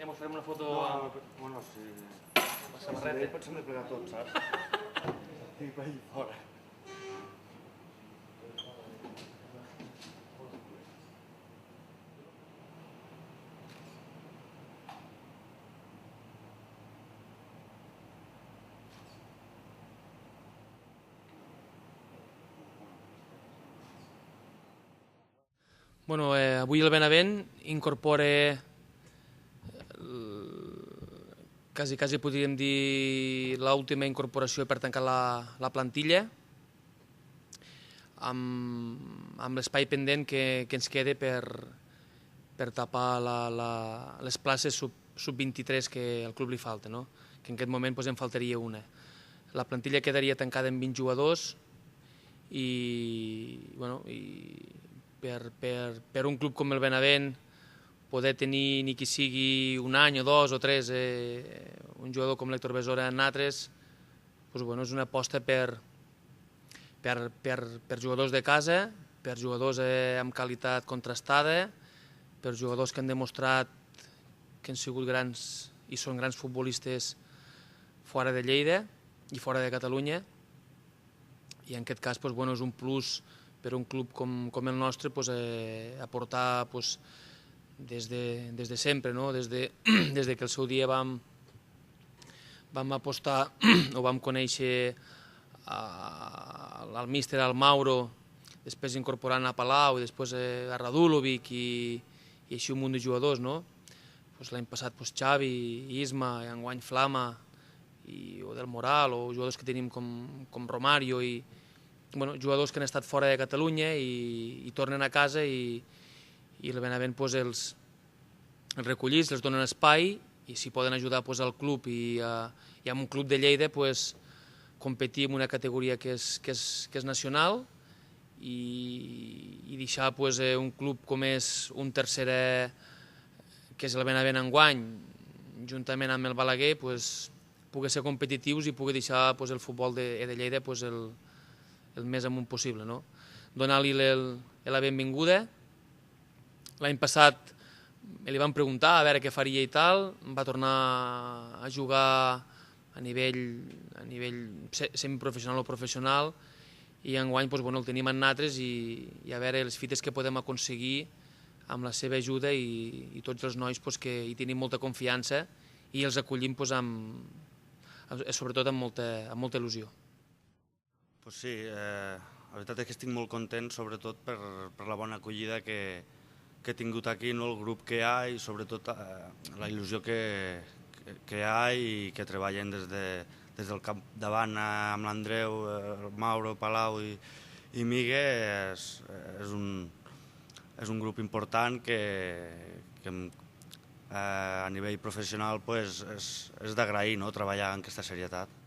Ja mos farem una foto Bueno, sí. amb la samarreta. Potser hem de plegar tot, saps? I per allà fora. Bueno, avui el Benavent incorpora, quasi podríem dir, l'última incorporació per tancar la plantilla, amb l'espai pendent que ens queda per tapar les places sub-23 que al club li falta, no? Que en aquest moment en faltaria una. La plantilla quedaria tancada amb 20 jugadors i per un club com el Benavent poder tenir ni que sigui un any o dos o tres un jugador com l'Héctor Besora en altres és una aposta per jugadors de casa, per jugadors amb qualitat contrastada, per jugadors que han demostrat que han sigut grans i són grans futbolistes fora de Lleida i fora de Catalunya, i en aquest cas és un plus per un club com el nostre aportar des de sempre, des que el seu dia vam apostar o vam conèixer el míster, el Mauro, després incorporant a Palau i després a Radulovic i així un munt de jugadors. L'any passat Xavi, Isma, enguany Flama o del Moral, o jugadors que tenim com Romario, i jugadors que han estat fora de Catalunya i tornen a casa, i el Benavent els recollits, els donen espai, i si poden ajudar al club i amb un club de Lleida competir en una categoria que és nacional i deixar un club com és un tercera, que és el Benavent enguany, juntament amb el Balaguer, pugui ser competitius i pugui deixar el futbol de Lleida el més amunt possible. Donar-li la benvinguda. L'any passat li vam preguntar a veure què faria i tal, va tornar a jugar a nivell semiprofessional o professional, i enguany el tenim en nosaltres i a veure les fites que podem aconseguir amb la seva ajuda, i tots els nois que hi tenim molta confiança i els acollim sobretot amb molta il·lusió. Sí, la veritat és que estic molt content, sobretot per la bona acollida que he tingut aquí, el grup que hi ha, i sobretot la il·lusió que hi ha i que treballen des del capdavant amb l'Andreu, el Mauro, Palau i Migue. És un grup important que a nivell professional és d'agrair treballar en aquesta serietat.